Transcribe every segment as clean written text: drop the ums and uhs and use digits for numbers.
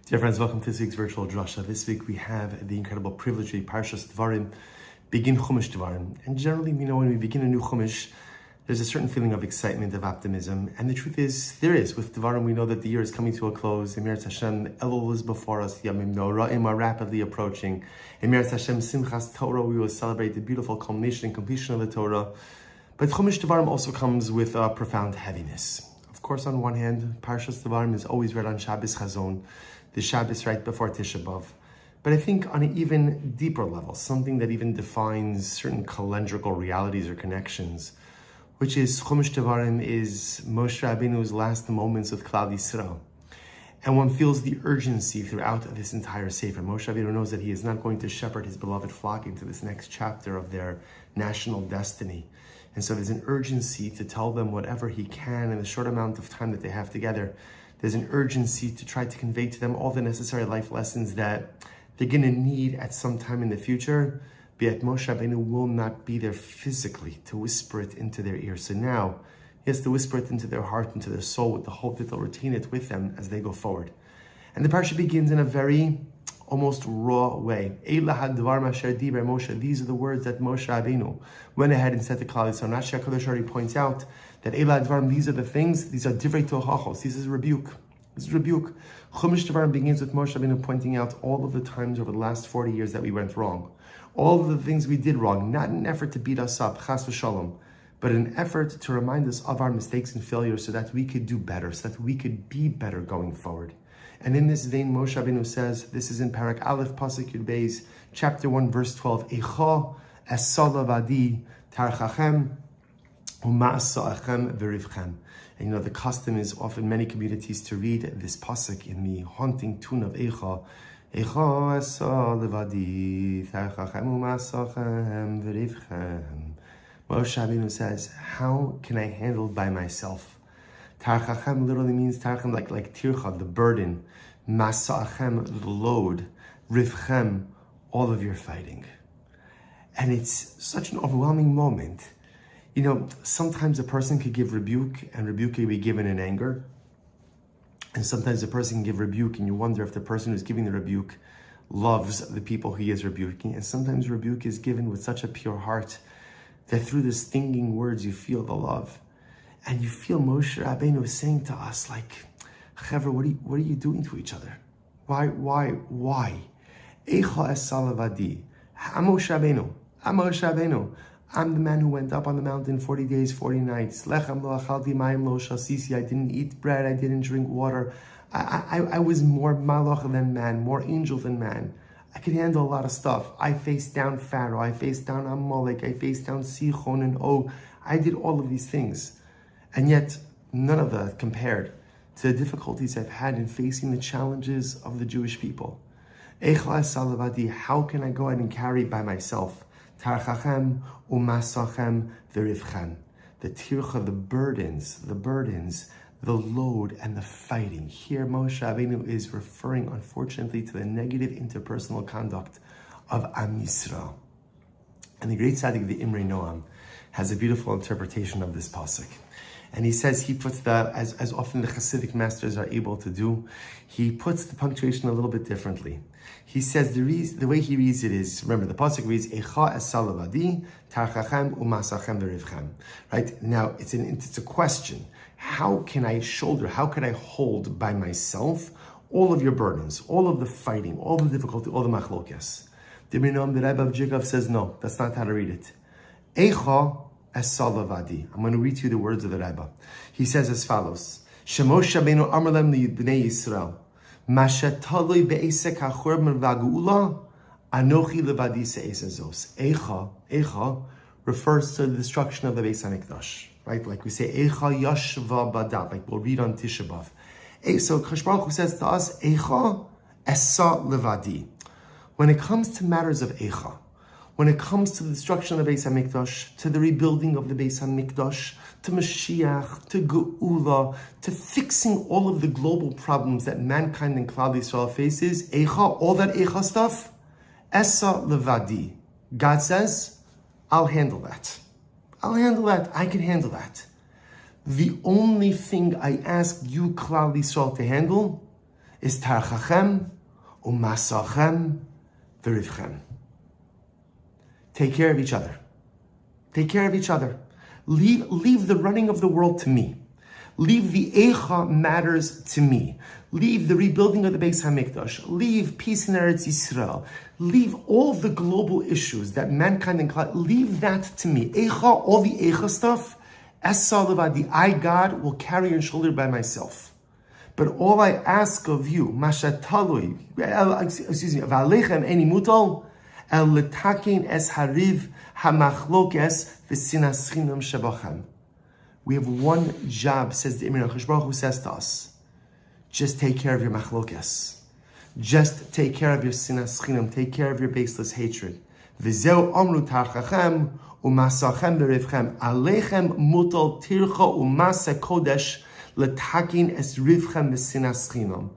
Dear friends, welcome to this week's virtual drasha. This week we have the incredible privilege of Parshas Devorim, begin Chumash Devorim. And generally, when we begin a new Chumash, there's a certain feeling of excitement, of optimism. And the truth is, there is. With Devorim, we know that the year is coming to a close. Emirat Hashem, Elul is before us. Yamim Noraim are rapidly approaching. Emirat Hashem, Simchas Torah, we will celebrate the beautiful culmination and completion of the Torah. But Chumash Devorim also comes with a profound heaviness. Of course, on one hand, Parshas Devorim is always read on Shabbos Chazon, the Shabbos right before Tisha B'Av. But I think on an even deeper level, something that even defines certain calendrical realities or connections, which is Chumash Devorim is Moshe Rabbeinu's last moments with Klal Yisrael. And one feels the urgency throughout this entire Sefer. Moshe Rabbeinu knows that he is not going to shepherd his beloved flock into this next chapter of their national destiny. And so there's an urgency to tell them whatever he can in the short amount of time that they have together. There's an urgency to try to convey to them all the necessary life lessons that they're going to need at some time in the future. Yet Moshe Rabbeinu will not be there physically to whisper it into their ear. So now he has to whisper it into their heart, into their soul, with the hope that they'll retain it with them as they go forward. And the parsha begins in a very almost raw way. These are the words that Moshe Rabbeinu went ahead and said to Klal Yisrael. Rashi HaKadosh already points out that these are the things, these are divrei tochachos, this is rebuke. This is rebuke. Chumash Devarim begins with Moshe Rabbeinu pointing out all of the times over the last 40 years that we went wrong. All of the things we did wrong, not an effort to beat us up, chas v'shalom, but an effort to remind us of our mistakes and failures so that we could do better, so that we could be better going forward. And in this vein, Moshe Rabbeinu says, this is in Parak Aleph, Pasuk Yud Beis, chapter 1, verse 12, Eicha esala vadi tarchachem u'ma'asa'achem v'rivchem. And the custom is often many communities to read this pasuk in the haunting tune of Eicha. Eicha esala vadi tarchachem u'ma'asa'achem v'rivchem. Moshe Rabbeinu says, how can I handle by myself? Tarchachem literally means tarchem, like tircha, the burden. Masa'achem, the load. Rivchem, all of your fighting. And it's such an overwhelming moment. Sometimes a person could give rebuke, and rebuke can be given in anger. And sometimes a person can give rebuke, and you wonder if the person who's giving the rebuke loves the people he is rebuking. And sometimes rebuke is given with such a pure heart that through the stinging words you feel the love. And you feel Moshe Rabbeinu is saying to us, like, Chevra, what are you doing to each other? Why? Eicha esala vadi. I'm Moshe Rabbeinu. I'm the man who went up on the mountain 40 days, 40 nights. Lechem lo achalti mayim lo shasisi. I didn't eat bread. I didn't drink water. I was more malach than man, more angel than man. I could handle a lot of stuff. I faced down Pharaoh. I faced down Amalek. I faced down Sichon and Og. I did all of these things. And yet, none of that compared to the difficulties I've had in facing the challenges of the Jewish people. How can I go ahead and carry by myself? Tarchachem u'masachem v'rivchem. The tircha, the burdens, the load, and the fighting. Here, Moshe Rabbeinu is referring, unfortunately, to the negative interpersonal conduct of Am Yisrael. And the great tzaddik, the Imrei Noam, has a beautiful interpretation of this pasuk. And he says, he puts as often the Hasidic masters are able to do, he puts the punctuation a little bit differently. He says the way he reads it is, remember, the pasuk reads, Eicha esala vadi tarchachem u'masachem v'rivchem. Right? Now, it's a question. How can I hold by myself all of your burdens, all of the fighting, all the difficulty, all the machlokes? The Rabbi of Jigov says, no, that's not how to read it. Eicha esala vadi. I'm going to read to you the words of the Rabbi. He says as follows: Moshe Rabbeinu amar lem libnei Yisrael, Mashe taloi be'esek hachurban v'agula, anochi levadi se'esazos. Eicha refers to the destruction of the Beis HaMikdash, right? Like we say, Eicha yashva badat, like we'll read on Tisha B'Av. So Kadosh Baruch Hu says to us, Eicha esa levadi. When it comes to matters of Eicha, when it comes to the destruction of the Beis HaMikdash, to the rebuilding of the Beis HaMikdash, to Mashiach, to Geula, to fixing all of the global problems that mankind and Klal Yisrael faces, Eicha, all that Eicha stuff, Esa levadi. God says, I'll handle that. I can handle that. The only thing I ask you, Klal Yisrael, to handle is tarchachem umasachem v'rivchem. Take care of each other. Take care of each other. Leave the running of the world to me. Leave the Eicha matters to me. Leave the rebuilding of the Beis HaMikdash. Leave peace in Eretz Yisrael. Leave all the global issues that mankind and leave that to me. Eicha, all the Eicha stuff, as Salavadi, I, God, will carry and shoulder by myself. But all I ask of you, Mashatalui, V'alechem eni mutal, el letakin es hariv hamachlokes v'sinas chinam shabachem. We have one job, says the Imran Cheshbaruch, who says to us, just take care of your machlokes. Just take care of your sinas chinam. Take care of your baseless hatred. V'zeu amru tarchachem umasachem berivchem alechem mutal tircha umasa kodesh letakin es rivchem v'sinas chinam.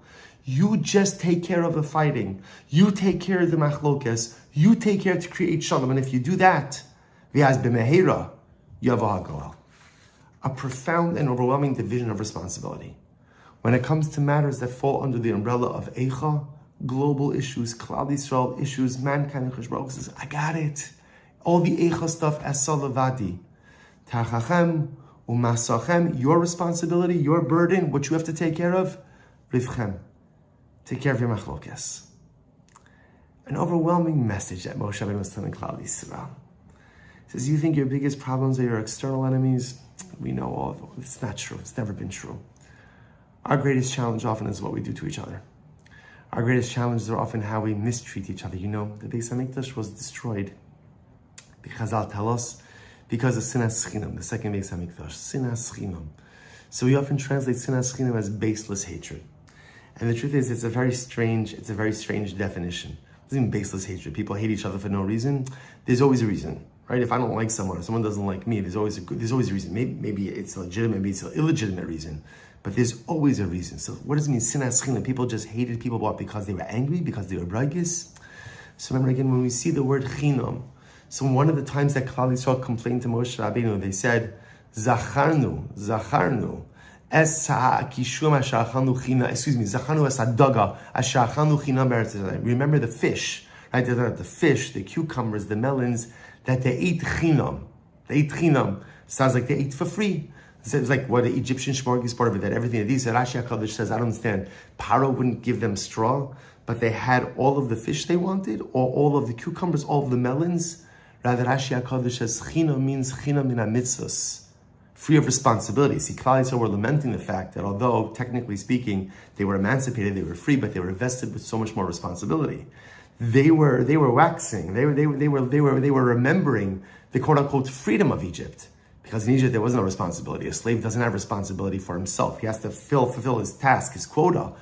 You just take care of the fighting. You take care of the machlokes. You take care to create shalom. And if you do that, v'az b'mehera yavah ha'goel. A profound and overwhelming division of responsibility. When it comes to matters that fall under the umbrella of Eicha, global issues, Klal Yisrael issues, mankind, Cheshbon Baruch says, I got it. All the Eicha stuff as Salavadi. Tarchachem umasachem, your responsibility, your burden, what you have to take care of, Rivchem. Take care of your machlokes. An overwhelming message that Moshe was telling Klal Yisrael. He says, you think your biggest problems are your external enemies? We know all of them. It's not true. It's never been true. Our greatest challenge often is what we do to each other. Our greatest challenges are often how we mistreat each other. You know, the Beis HaMikdash was destroyed. The Chazal tell us because of Sinas Chinam, the second Beis HaMikdash. Sinas Chinam. So we often translate Sinas Chinam as baseless hatred. And the truth is, it's a very strange definition. It doesn't mean baseless hatred. People hate each other for no reason. There's always a reason. Right? If I don't like someone, or someone doesn't like me, there's always a reason. Maybe it's a legitimate, maybe it's an illegitimate reason, but there's always a reason. So what does it mean, sinas chinam? People just hated people because they were angry, because they were bragis. So remember again, when we see the word chinam, so one of the times that Klal Yisrael complained to Moshe Rabbeinu, they said, Zacharnu, es ha'akishum asharachanu china, Zacharnu es ha'daga, asharachanu china beretz Yisrael. Remember the fish, right? The fish, the cucumbers, the melons, that they ate chinam. They ate chinam. Sounds like they ate for free. It's like what the Egyptian shmorgis part of it, that everything that these Rashi HaKadosh says, I don't understand. Paro wouldn't give them straw, but they had all of the fish they wanted, or all of the cucumbers, all of the melons. Rather, Rashi HaKadosh says, chinam means chinam min ha-mitzvos, free of responsibility. See, Klal Yisrael were lamenting the fact that although, technically speaking, they were emancipated, they were free, but they were vested with so much more responsibility. They were waxing. They were remembering the quote unquote freedom of Egypt, because in Egypt there was no responsibility. A slave doesn't have responsibility for himself. He has to fulfill his task, his quota,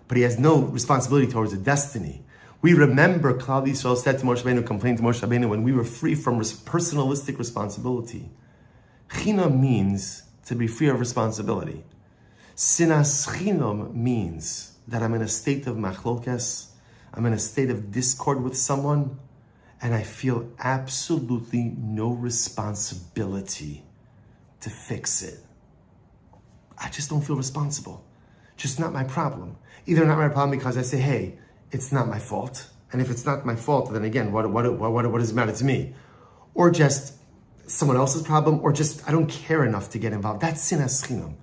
but he has no responsibility towards a destiny. We remember Klal Yisrael said to Moshe Rabbeinu, complained to Moshe Rabbeinu, when we were free from personalistic responsibility. Chinam means to be free of responsibility. Sinas chinam means that I'm in a state of machlokes. I'm in a state of discord with someone, and I feel absolutely no responsibility to fix it. I just don't feel responsible. Just not my problem. Either not my problem because I say, hey, it's not my fault. And if it's not my fault, then again, what does it matter to me? Or just someone else's problem, or just I don't care enough to get involved. That's sinas chinam.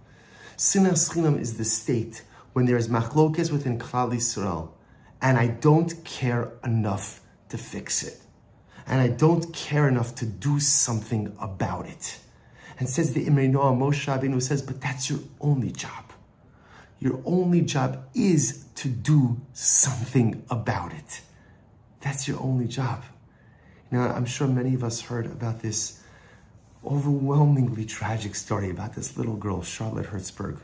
Sinas chinam is the state when there is machlokes within Klal Yisrael, and I don't care enough to fix it. And I don't care enough to do something about it. And says the Imrei Noah, Moshe Rabbeinu says, but that's your only job. Your only job is to do something about it. That's your only job. Now, I'm sure many of us heard about this overwhelmingly tragic story about this little girl, Charlotte Hertzberg,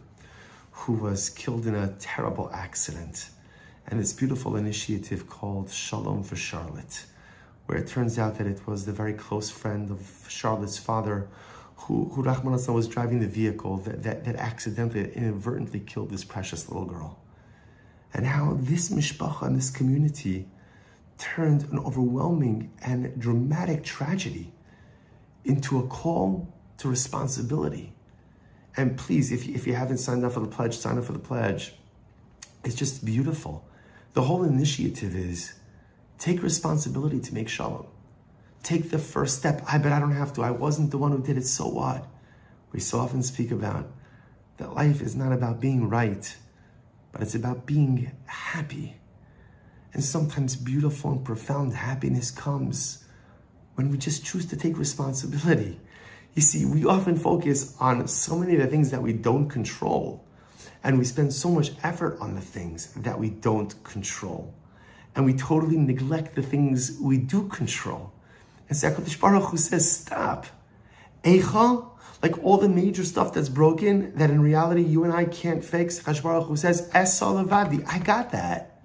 who was killed in a terrible accident. And this beautiful initiative called Shalom for Charlotte, where it turns out that it was the very close friend of Charlotte's father who Rahman al-Islam was driving the vehicle that accidentally, inadvertently killed this precious little girl. And how this mishpacha and this community turned an overwhelming and dramatic tragedy into a call to responsibility. And please, if you haven't signed up for the pledge, sign up for the pledge. It's just beautiful. The whole initiative is take responsibility to make shalom. Take the first step. I bet I don't have to. I wasn't the one who did it, so what? We so often speak about that life is not about being right, but it's about being happy. And sometimes beautiful and profound happiness comes when we just choose to take responsibility. You see, we often focus on so many of the things that we don't control, and we spend so much effort on the things that we don't control. And we totally neglect the things we do control. And so HaKadosh Baruch Hu says, stop. Eicha, like all the major stuff that's broken, that in reality you and I can't fix, HaKadosh Baruch Hu says, Esa levadi, I got that.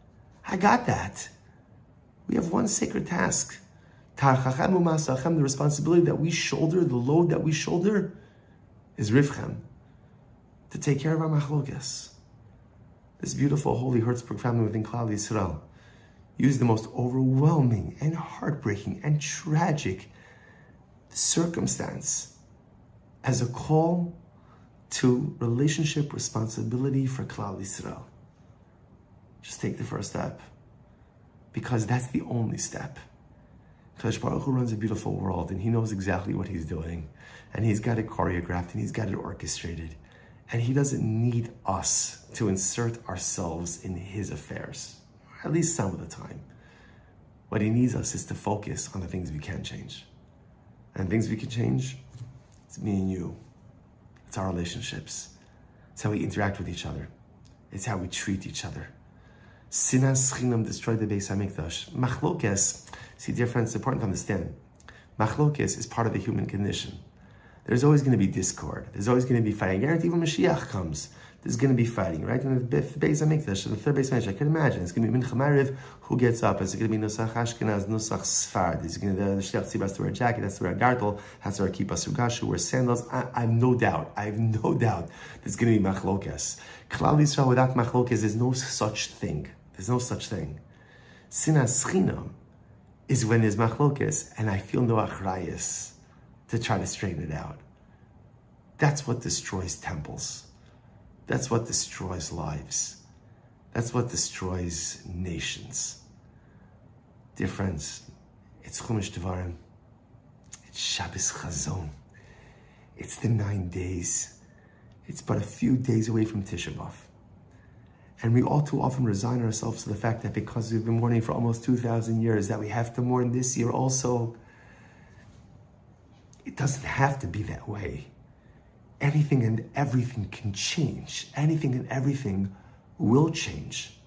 I got that. We have one sacred task. Tarchachem u'masachem, the responsibility that we shoulder, the load that we shoulder, is rivchem, to take care of our machlokas. This beautiful holy Herzberg family within Klal Yisrael used the most overwhelming and heartbreaking and tragic circumstance as a call to relationship responsibility for Klal Yisrael. Just take the first step, because that's the only step. Kadosh Baruch Hu runs a beautiful world, and he knows exactly what he's doing, and he's got it choreographed, and he's got it orchestrated, and he doesn't need us to insert ourselves in his affairs, at least some of the time. What he needs us is to focus on the things we can change. And things we can change, it's me and you. It's our relationships. It's how we interact with each other. It's how we treat each other. Sinas Chinam destroyed the Beis HaMikdash. Machlokes, see, dear friends, it's important to understand. Machlokes is part of the human condition. There's always going to be discord. There's always going to be fighting. I guarantee when Mashiach comes, there's going to be fighting, right? In the Beis HaMikdash, in the third Beis HaMikdash, I can imagine. It's going to be Mincha Mariv, who gets up? Is it going to be Nusach Ashkenaz, Nusach Sfard? Is it going to be the Shliach Tzibur has to wear a jacket, has to wear a gartel, has to wear a kippah sugashu, wear sandals? I have no doubt there's going to be Machlokes. Klal Yisrael without Machlokes, there's no such thing. There's no such thing. Sinas Chinam is when there's Machlokes and I feel no achrayus to try to straighten it out. That's what destroys temples. That's what destroys lives. That's what destroys nations. Dear friends, it's Chumash Devorim. It's Shabbos Chazon. It's the 9 days. It's but a few days away from Tisha B'Av. And we all too often resign ourselves to the fact that because we've been mourning for almost 2,000 years, that we have to mourn this year also. It doesn't have to be that way. Anything and everything can change. Anything and everything will change.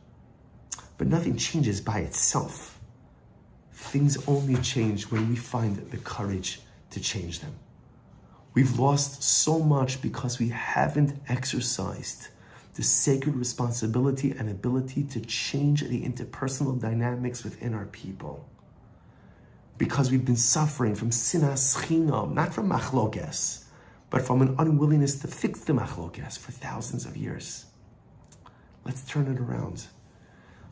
But nothing changes by itself. Things only change when we find the courage to change them. We've lost so much because we haven't exercised the sacred responsibility and ability to change the interpersonal dynamics within our people. Because we've been suffering from sinas chinam, not from machlokes, but from an unwillingness to fix the machlokes for thousands of years. Let's turn it around.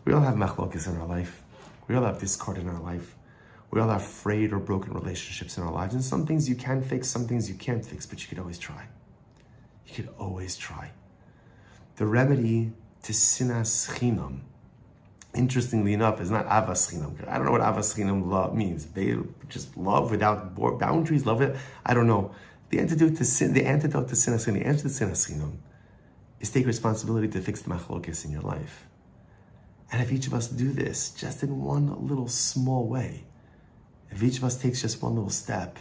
We all have machlokes in our life. We all have discord in our life. We all have frayed or broken relationships in our lives. And some things you can fix, some things you can't fix, but you could always try. You could always try. The remedy to sinas chinam, interestingly enough, is not avas chinam. I don't know what avas chinam love means. Just love without boundaries, love it. I don't know. The antidote to sinas chinam, the answer to sinas chinam, is take responsibility to fix the machlokes in your life. And if each of us do this just in one little small way, if each of us takes just one little step,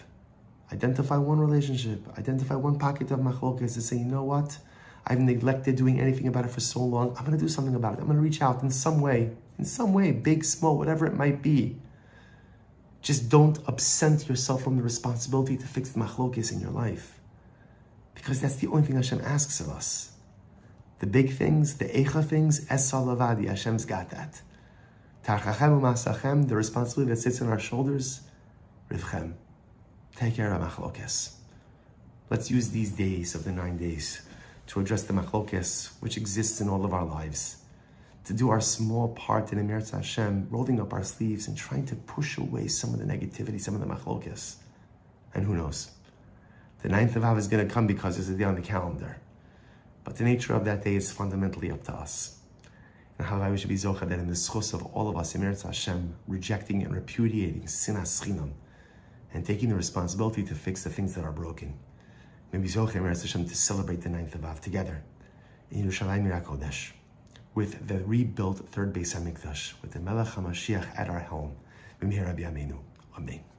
identify one relationship, identify one pocket of machlokes, and say, you know what? I've neglected doing anything about it for so long. I'm going to do something about it. I'm going to reach out in some way, big, small, whatever it might be. Just don't absent yourself from the responsibility to fix the machlokes in your life. Because that's the only thing Hashem asks of us. The big things, the eicha things, esa lavadi, Hashem's got that. Tarchachem u'masachem, the responsibility that sits on our shoulders, rivchem. Take care of machlokes. Let's use these days of the 9 days to address the machlokes which exists in all of our lives, to do our small part in Emeretz Hashem, rolling up our sleeves and trying to push away some of the negativity, some of the machlokes. And who knows? The 9th of Av is going to come because there's a day on the calendar. But the nature of that day is fundamentally up to us. And how we should be zocha that in the schus of all of us, Eretz Hashem, rejecting and repudiating sinas chinam, and taking the responsibility to fix the things that are broken. Maybe zocha Eretz Hashem to celebrate the 9th of Av together in Yerushalayim Kodesh, with the rebuilt third Beis Hamikdash, with the Melech HaMashiach at our helm. Rabbi Amen.